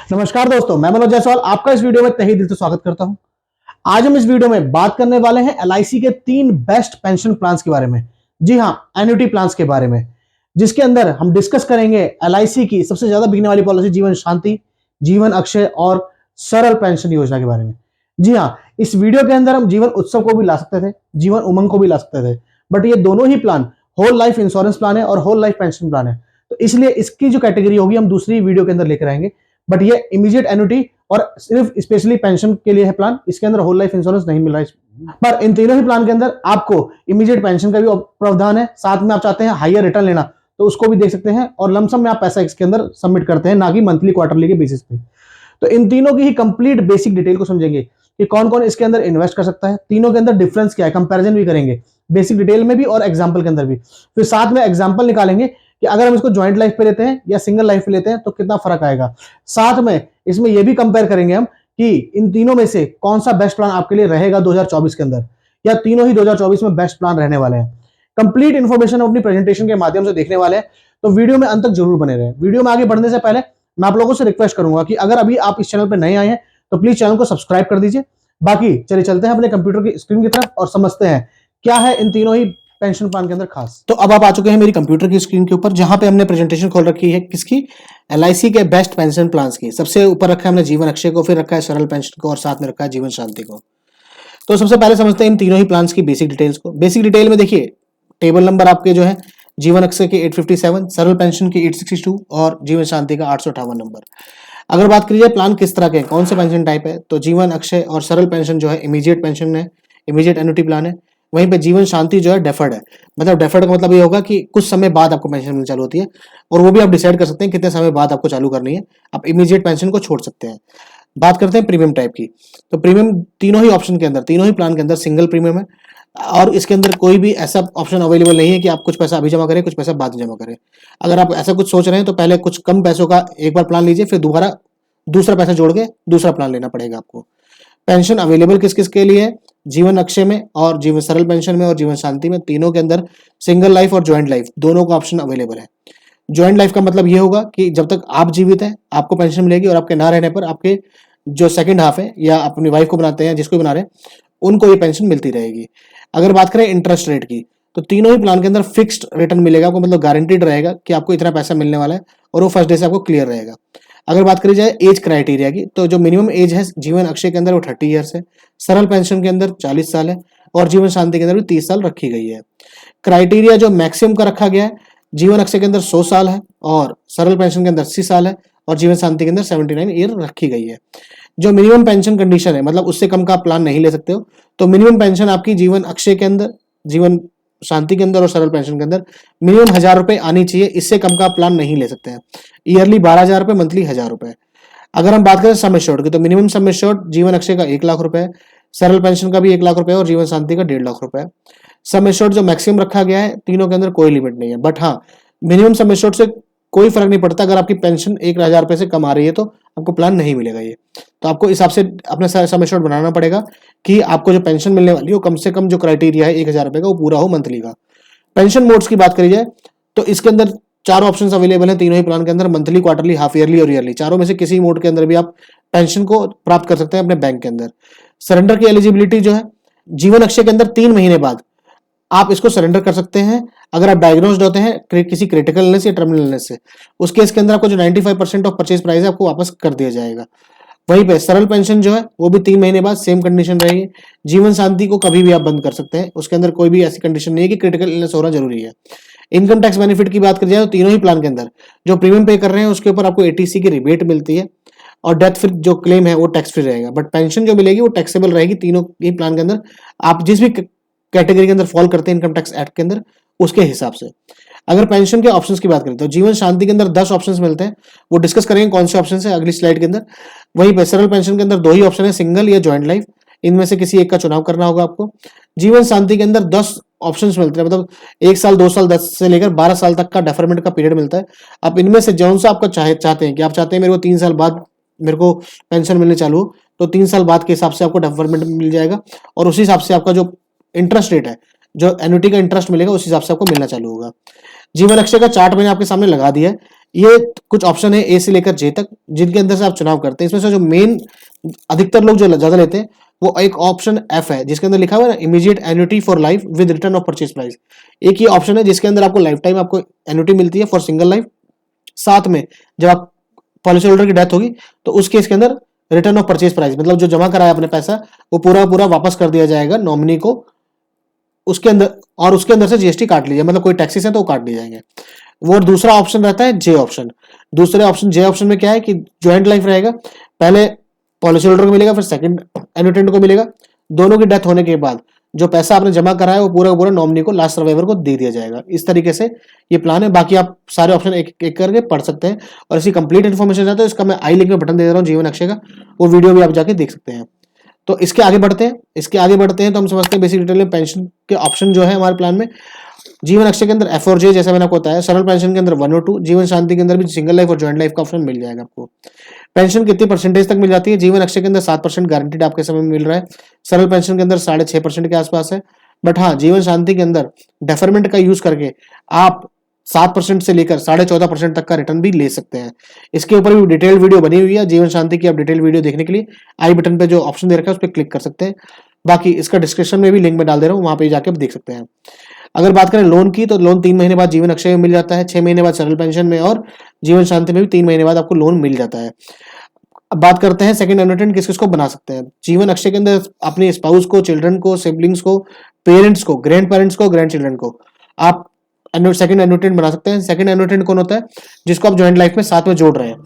नमस्कार दोस्तों, मैं मनोज जायसवाल आपका इस वीडियो में तहे दिल से स्वागत करता हूं। आज हम इस वीडियो में बात करने वाले हैं एलआईसी के 3 बेस्ट पेंशन प्लान्स के बारे में। जी हां, एन्युटी प्लान्स के बारे में, जिसके अंदर हम डिस्कस करेंगे एलआईसी की सबसे ज्यादा बिकने वाली पॉलिसी जीवन शांति, जीवन अक्षय और सरल पेंशन योजना के बारे में। जी हां, इस वीडियो के अंदर हम जीवन उत्सव को भी ला सकते थे, जीवन उमंग को भी ला सकते थे, बट ये दोनों ही plan whole life insurance plan है और होल लाइफ पेंशन प्लान है, तो इसलिए इसकी जो कैटेगरी होगी हम दूसरी वीडियो के अंदर लेकर आएंगे। बट ये इमीडिएट एन्युटी और सिर्फ स्पेशली पेंशन के लिए है प्लान, इसके अंदर होल लाइफ इंश्योरेंस नहीं मिल रहा है। पर इन तीनों ही प्लान के अंदर आपको इमीडिएट पेंशन का भी प्रावधान है, साथ में आप चाहते हैं हायर रिटर्न लेना तो उसको भी देख सकते हैं, और लमसम में आप पैसा इसके अंदर सबमिट करते हैं, ना कि मंथली क्वार्टरली के बेसिस पे। तो इन तीनों की ही कंप्लीट बेसिक डिटेल को समझेंगे कि कौन कौन इसके अंदर इन्वेस्ट कर सकता है, तीनों के अंदर डिफरेंस क्या है, कंपैरिजन भी करेंगे बेसिक डिटेल में भी और एग्जांपल के अंदर भी। फिर साथ में एग्जांपल निकालेंगे कि अगर हम इसको ज्वाइंट लाइफ पे लेते हैं या सिंगल लाइफ पे लेते हैं तो कितना फर्क आएगा। साथ में इसमें यह भी कंपेयर करेंगे हम कि इन तीनों में से कौन सा बेस्ट प्लान आपके लिए रहेगा 2024 के अंदर, या तीनों ही 2024 में बेस्ट प्लान रहने वाले हैं। कंप्लीट इंफॉर्मेशन अपनी प्रेजेंटेशन के माध्यम से देखने वाले हैं, तो वीडियो में अंत तक जरूर बने रहे। वीडियो में आगे बढ़ने से पहले मैं आप लोगों से रिक्वेस्ट करूंगा कि अगर अभी आप इस चैनल पर नए आए हैं तो प्लीज चैनल को सब्सक्राइब कर दीजिए। बाकी चलिए चलते हैं अपने कंप्यूटर की स्क्रीन की तरफ और समझते हैं क्या है इन तीनों ही पेंशन प्लान के अंदर खास। तो अब आप आ चुके हैं मेरी कंप्यूटर की स्क्रीन के ऊपर, जहां पे हमने प्रेजेंटेशन खोल रखी है किसकी, एलआईसी के बेस्ट पेंशन प्लान्स की। सबसे ऊपर रखा है हमने जीवन अक्षय को, फिर रखा है सरल पेंशन को और साथ में रखा है जीवन शांति को। तो सबसे पहले समझते हैं इन तीनों ही प्लान्स की बेसिक डिटेल्स को। बेसिक डिटेल में देखिए, टेबल नंबर आपके जो है जीवन अक्षय के 857, सरल पेंशन की 862 और जीवन शांति का 858 नंबर। अगर बात करिए प्लान किस तरह के, कौन से पेंशन टाइप है, तो जीवन अक्षय और सरल पेंशन जो है इमीडिएट पेंशन है, इमीडिएट एन्युटी प्लान है। वहीं पे जीवन शांति जो है डेफर्ड है, मतलब डेफर्ड का मतलब ये होगा कि कुछ समय बाद आपको पेंशन मिलनी चालू होती है, और वो भी आप डिसाइड कर सकते हैं कितने समय बाद आपको चालू करनी है। आप इमीडिएट पेंशन को छोड़ सकते हैं। बात करते हैं प्रीमियम टाइप की, तो प्रीमियम तीनों ही ऑप्शन के अंदर, तीनों ही प्लान के अंदर सिंगल प्रीमियम है, और इसके अंदर कोई भी ऐसा ऑप्शन अवेलेबल नहीं है कि आप कुछ पैसा अभी जमा करें, कुछ पैसा बाद में जमा करें। अगर आप ऐसा कुछ सोच रहे हैं तो पहले कुछ कम पैसों का एक बार प्लान लीजिए, फिर दोबारा दूसरा पैसा जोड़ के दूसरा प्लान लेना पड़ेगा आपको। पेंशन अवेलेबल किस किस के लिए है, जीवन अक्षय में और जीवन सरल पेंशन में और जीवन शांति में, तीनों के अंदर सिंगल लाइफ और ज्वाइंट लाइफ दोनों का ऑप्शन अवेलेबल है। ज्वाइंट लाइफ का मतलब ये होगा कि जब तक आप जीवित हैं आपको पेंशन मिलेगी, और आपके ना रहने पर आपके जो सेकंड हाफ है या अपनी वाइफ को बनाते हैं, जिसको बना रहे हैं, उनको ये पेंशन मिलती रहेगी। अगर बात करें इंटरेस्ट रेट की, तो तीनों ही प्लान के अंदर फिक्स्ड रिटर्न मिलेगा आपको, मतलब गारंटीड रहेगा कि आपको इतना पैसा मिलने वाला है, और वो फर्स्ट डे से आपको क्लियर रहेगा। अगर बात करी जाए एज क्राइटेरिया की, तो जो मिनिमम एज है जीवन अक्षय के अंदर वो 30 ईयर्स है, सरल पेंशन के अंदर 40 साल है, और जीवन शांति के अंदर भी 30 साल रखी गई है। क्राइटेरिया जो मैक्सिमम का रखा गया है, जीवन अक्षय के अंदर 100 साल है, और सरल पेंशन के अंदर 80 साल है, और जीवन शांति के अंदर 79 ईयर रखी गई है। जो मिनिमम पेंशन कंडीशन है, मतलब उससे कम का आप प्लान नहीं ले सकते हो, तो मिनिमम पेंशन आपकी जीवन अक्षय के अंदर, जीवन शांति के अंदर और सरल पेंशन के अंदर मिनिमम 1000 रुपए आनी चाहिए, इससे कम का प्लान नहीं ले सकते हैं। ईयरली 12,000 रुपए, मंथली 1000 रुपए। अगर हम बात करें सम एश्योर्ड की, तो मिनिमम सम एश्योर्ड जीवन अक्षय का 1 लाख रुपए, सरल पेंशन का भी 1 लाख रुपए और जीवन शांति का 1.5 लाख रुपए। सम एश्योर्ड जो मैक्सिमम रखा गया है, तीनों के अंदर कोई लिमिट नहीं है, बट हाँ मिनिमम सम एश्योर्ड से कोई फर्क नहीं पड़ता। अगर आपकी पेंशन 1,000 रुपए से कम आ रही है तो आपको प्लान नहीं मिलेगा ये, तो आपको इस हिसाब से अपना सम एश्योर्ड बनाना पड़ेगा कि आपको जो पेंशन मिलने वाली है कम से कम जो क्राइटेरिया है 1,000 रुपए का वो पूरा हो मंथली का। पेंशन मोड्स की बात करी जाए तो इसके अंदर 4 ऑप्शंस अवेलेबल हैं तीनों ही प्लान के अंदर, मंथली, क्वार्टरली, हाफ ईयरली और ईयरली। चारों में से किसी मोड के अंदर भी आप पेंशन को प्राप्त कर सकते हैं अपने बैंक के अंदर। सरेंडर की एलिजिबिलिटी जो है, जीवन अक्षय के अंदर 3 महीने बाद आप इसको सरेंडर कर सकते हैं अगर आप डायग्नोस्ड होते हैं किसी क्रिटिकल इलनेस या टर्मिनल इलनेस से। उस केस के अंदर आपको जो 95% ऑफ परचेज प्राइस है आपको वापस कर दिया जाएगा। वहीं पे सरल पेंशन जो है वो भी 3 महीने बाद सेम कंडीशन रहेगी। जीवन शांति को कभी भी आप बंद कर सकते हैं, उसके अंदर कोई भी ऐसी कंडीशन नहीं है कि क्रिटिकल इलनेस होना जरूरी है। इनकम टैक्स बेनिफिट की बात करी जाए तो तीनों ही प्लान के अंदर जो प्रीमियम पे कर रहे हैं उसके ऊपर आपको एटीसी की रिबेट मिलती है, और डेथ फ्री जो क्लेम है वो टैक्स फ्री रहेगा, बट पेंशन जो मिलेगी वो टैक्सेबल रहेगी तीनों ही प्लान के अंदर। आप जिस भी कैटेगरी के अंदर फॉल करते हैं इनकम टैक्स एक्ट के अंदर उसके हिसाब से। अगर पेंशन के ऑप्शंस की बात करें तो जीवन शांति के अंदर 10 ऑप्शंस मिलते हैं, वो डिस्कस करेंगे कौन से ऑप्शन है अगली स्लाइड के अंदर। वहीं पे सरल पेंशन के अंदर 2 ही ऑप्शन है, सिंगल या ज्वाइंट लाइफ, इनमें से किसी एक का चुनाव करना होगा आपको। जीवन शांति के अंदर 10 ऑप्शंस मिलते हैं, मतलब 1 साल, 2 साल, 10 से लेकर 12 साल तक का डेफरमेंट का पीरियड मिलता है। आप इनमें से जौन सा आपका चाहते हैं कि आप चाहते हैं मेरे को 3 साल बाद मेरे को पेंशन मिलने चालू हो, तो 3 साल बाद के हिसाब से आपको डेफरमेंट मिल जाएगा, और उसी हिसाब से आपका जो इंटरेस्ट रेट है, जो एन्युटी का इंटरेस्ट मिलेगा उस हिसाब से आपको मिलना चालू होगा। जीवन अक्षय का चार्ट मैंने आपके सामने लगा दिया है, ये कुछ ऑप्शन है ए से लेकर जे तक, जिनके अंदर से आप चुनाव करते हैं। इसमें से जो मेन अधिकतर लोग जो ज्यादा लेते हैं वो एक ऑप्शन एफ है, जिसके अंदर लिखा हुआ है ना, immediate annuity for life with return of purchase price. एक ही ऑप्शन है जिसके अंदर आपको लाइफ टाइम आपको एन्युटी मिलती है फॉर सिंगल लाइफ, साथ में जब आप पॉलिसी होल्डर की डेथ होगी तो उस केस के अंदर रिटर्न ऑफ परचेज प्राइस, मतलब जो जमा कराया आपने पैसा वो पूरा पूरा वापस कर दिया जाएगा नॉमिनी को उसके अंदर, और उसके अंदर से जीएसटी काट लीजिए, मतलब कोई टैक्सेस है तो वो काट लिए जाएंगे। वो दूसरा ऑप्शन रहता है जे ऑप्शन। दूसरे ऑप्शन जे ऑप्शन में क्या है कि ज्वाइंट लाइफ रहेगा, पहले पॉलिसी होल्डर को मिलेगा फिर सेकंड एनुटेंट को मिलेगा, दोनों की डेथ होने के बाद जो पैसा आपने जमा करा है वो पूरा पूरा नॉमिनी को, लास्ट सर्वाइवर को दे दिया जाएगा। इस तरीके से ये प्लान है। बाकी आप सारे ऑप्शन एक एक करके पढ़ सकते हैं, और इसी कंप्लीट इन्फॉर्मेशन चाहते हो इसका मैं आई लिंक में बटन दे रहा हूँ जीवन अक्षय का, वो वीडियो भी आप जाके देख सकते हैं। तो इसके आगे बढ़ते हैं तो हम समझते हैं बेसिक डिटेल में पेंशन के ऑप्शन जो है हमारे प्लान में। जीवन अक्षय के अंदर एफ और जे जैसा मैंने आपको बताया, सरल पेंशन के अंदर 1 और 2, जीवन शांति के अंदर भी सिंगल लाइफ और ज्वाइंट लाइफ का ऑप्शन मिल जाएगा आपको। पेंशन कितनी परसेंटेज तक मिल जाती है? जीवन अक्षय के अंदर 7% गारंटीड आपके समय में मिल रहा है, सरल पेंशन के अंदर 6.5% के आसपास है। बट हाँ, जीवन शांति के अंदर डेफरमेंट का यूज करके आप 7% से लेकर 14.5% तक का रिटर्न भी ले सकते हैं। इसके ऊपर भी डिटेल वीडियो बनी हुई है जीवन शांति की, आप डिटेल वीडियो देखने के लिए आई बटन पे जो ऑप्शन दे रखा है उस पर क्लिक कर सकते हैं। बाकी इसका डिस्क्रिप्शन में भी लिंक में डाल दे रहा हूँ, वहां पे जाके आप देख सकते हैं। अगर बात करें लोन की, तो लोन 3 महीने बाद जीवन अक्षय में मिल जाता है, 6 महीने बाद सरल पेंशन में, और जीवन शांति में भी 3 महीने बाद आपको लोन मिल जाता है। अब बात करते हैं सेकंड एनुटेंट किस किस को बना सकते हैं। जीवन अक्षय के अंदर अपने स्पाउस को, चिल्ड्रन को, सिबलिंग्स को, पेरेंट्स को, ग्रैंड पेरेंट्स को, ग्रैंड चिल्ड्रन को आप सेकंड एनुटेंट बना सकते हैं। सेकंड एनुटेंट कौन होता है? जिसको आप ज्वाइंट लाइफ में साथ में जोड़ रहे हैं।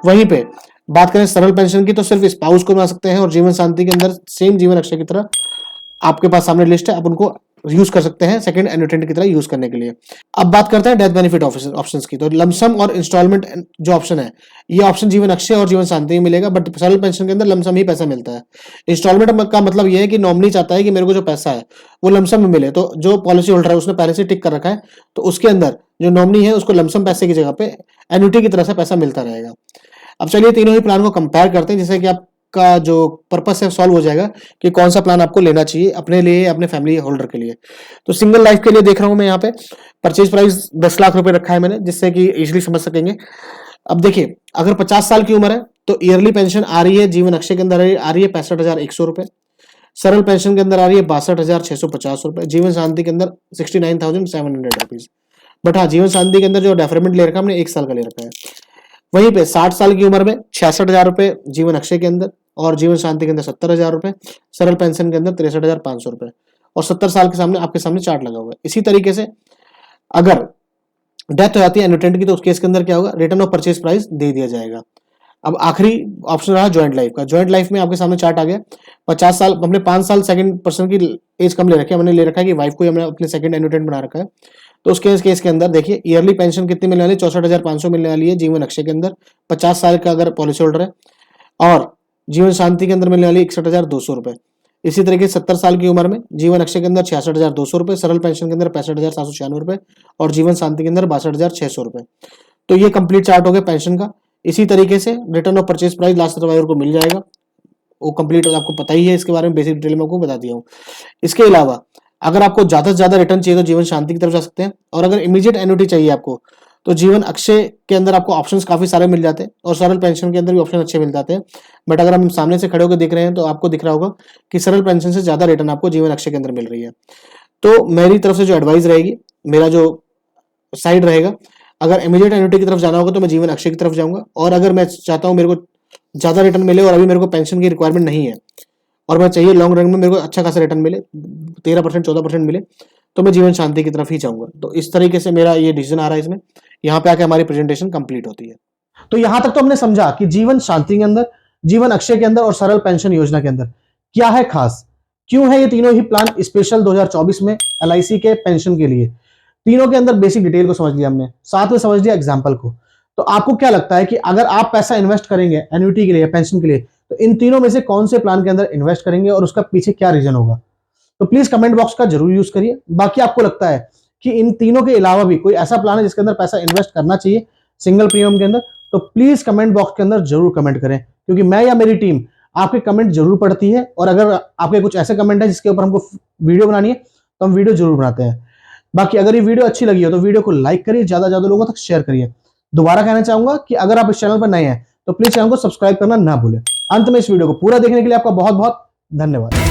वहीं पे बात करें सरल पेंशन की, तो सिर्फ स्पाउस को बना सकते हैं, और जीवन शांति के अंदर सेम जीवन अक्षय की तरह आपके पास सामने लिस्ट है, आप उनको यूज कर सकते हैं सेकंड एनुटेंट की तरह यूज करने के लिए। अब बात करते हैं डेथ बेनिफिट ऑप्शंस की। तो लमसम और इंस्टॉलमेंट जो ऑप्शन है, ये ऑप्शन जीवन अक्षय और जीवन शांति में मिलेगा, बट सरल पेंशन के अंदर लमसम ही पैसा मिलता है। इंस्टॉलमेंट का मतलब ये है कि नॉमिनी चाहता है कि मेरे को जो पैसा है वो लमसम में मिले, तो जो पॉलिसी होल्डर है उसने पहले से टिक कर रखा है, तो उसके अंदर जो नॉमिनी है उसको लमसम पैसे की जगह पे एन्युटी की तरह से पैसा मिलता रहेगा। अब चलिए तीनों ही प्लान को कंपेयर करते हैं, जिससे कि आपका जो पर्पस है सॉल्व हो जाएगा कि कौन सा प्लान आपको लेना चाहिए अपने लिए, अपने फैमिली होल्डर के लिए। तो सिंगल लाइफ के लिए देख रहा हूं मैं यहाँ पे परचेज प्राइस 10 लाख रुपए रखा है मैंने, जिससे कि इजीली समझ सकेंगे। अब देखिए, अगर 50 साल की उम्र है तो ईयरली पेंशन आ रही है जीवन अक्षय के अंदर आ रही है 65,100 रुपए, सरल पेंशन के अंदर आ रही है 62,650 रुपए, जीवन शांति के अंदर 69,700 रुपीज। बट हाँ, जीवन शांति के अंदर जो डेफरमेंट ले रखा है हमने 1 साल का ले रखा है। वहीं पे 60 साल की उम्र में 66,000 रुपए जीवन अक्षय के अंदर, और जीवन शांति के अंदर 70,000 रुपए, सरल पेंशन के अंदर 63,500 रुपए, और 70 साल के सामने आपके सामने चार्ट लगा हुआ है। इसी तरीके से अगर डेथ हो जाती है एनुटेंट की, तो उस केस के अंदर क्या होगा? रिटर्न ऑफ परचेज प्राइस दे दिया जाएगा। अब आखिरी ऑप्शन रहा ज्वाइंट लाइफ का। ज्वाइंट लाइफ में आपके सामने चार्ट आ गया। 50 साल, हमने 5 साल सेकंड पर्सन की एज कम ले रखी है, हमने ले रखा है कि वाइफ को ही हमने अपने सेकंड एनुटेंट बना रखा है। तो उस केस के अंदर देखिए, ईयरली पेंशन कितनी मिलने वाली है? 64,500 मिलने वाली है जीवन अक्षय के अंदर, 50 साल का अगर पॉलिसी होल्डर है, और जीवन शांति के अंदर मिलने वाली 61,200 रुपए। इसी तरीके से 70 साल की उम्र में जीवन अक्षय के अंदर 66,200 रुपए, सरल पेंशन के अंदर 65,796 रुपए, और जीवन शांति के अंदर 62,600 रुपए। तो ये कंप्लीट चार्ट हो गया पेंशन का। इसी तरीके से return of purchase price last survivor को मिल जाएगा, वो कंप्लीट आपको पता ही है, इसके बारे में बेसिक डिटेल में आपको बता दिया हूँ। इसके अलावा अगर आपको ज्यादा से ज्यादा रिटर्न चाहिए तो जीवन शांति की तरफ जा सकते हैं, और अगर इमीडिएट एन्युटी चाहिए आपको तो जीवन अक्षय के अंदर आपको ऑप्शंस काफी सारे मिल जाते हैं, और सरल पेंशन के अंदर भी ऑप्शन अच्छे मिल जाते हैं। बट अगर हम सामने से खड़े होकर देख रहे हैं तो आपको दिख रहा होगा कि सरल पेंशन से ज्यादा रिटर्न आपको जीवन अक्षय के अंदर मिल रही है। तो मेरी तरफ से जो एडवाइस रहेगी, मेरा जो साइड रहेगा, अगर इमीडिएट एन्युटी की तरफ जाना होगा तो मैं जीवन अक्षय की तरफ जाऊंगा, और अगर मैं चाहता हूं मेरे को ज्यादा रिटर्न मिले और अभी मेरे को पेंशन की रिक्वायरमेंट नहीं है, और मैं चाहिए लॉन्ग रन में मेरे को अच्छा खासा रिटर्न मिले, 13% 14% मिले, तो मैं जीवन शांति की तरफ ही जाऊंगा। तो इस तरीके से मेरा ये डिसीजन आ रहा है इसमें। यहाँ पे आके हमारी प्रेजेंटेशन कंप्लीट होती है। तो यहां तक तो हमने समझा कि जीवन शांति के अंदर, जीवन अक्षय के अंदर और सरल पेंशन योजना के अंदर क्या है खास, क्यों है ये तीनों ही प्लान स्पेशल 2024 में एलआईसी के पेंशन के लिए। तीनों के अंदर बेसिक डिटेल को समझ लिया हमने, साथ में समझ लिया एग्जाम्पल को। तो आपको क्या लगता है कि अगर आप पैसा इन्वेस्ट करेंगे एन्युटी के लिए, पेंशन के लिए, तो इन तीनों में से कौन से प्लान के अंदर इन्वेस्ट करेंगे और उसका पीछे क्या रीजन होगा? तो प्लीज कमेंट बॉक्स का जरूर यूज करिए। बाकी आपको लगता है कि इन तीनों के अलावा भी कोई ऐसा प्लान है जिसके अंदर पैसा इन्वेस्ट करना चाहिए सिंगल प्रीमियम के अंदर, तो प्लीज कमेंट बॉक्स के अंदर जरूर कमेंट करें, क्योंकि मैं या मेरी टीम आपके कमेंट जरूर पढ़ती है, और अगर आपके कुछ ऐसे कमेंट है जिसके ऊपर हमको वीडियो बनानी है तो हम वीडियो जरूर बनाते हैं। बाकी अगर ये वीडियो अच्छी लगी हो तो वीडियो को लाइक करिए, ज्यादा से ज्यादा लोगों तक शेयर करिए। दोबारा कहना चाहूंगा कि अगर आप इस चैनल पर नए हैं तो प्लीज चैनल को सब्सक्राइब करना ना भूलें। अंत में इस वीडियो को पूरा देखने के लिए आपका बहुत बहुत धन्यवाद।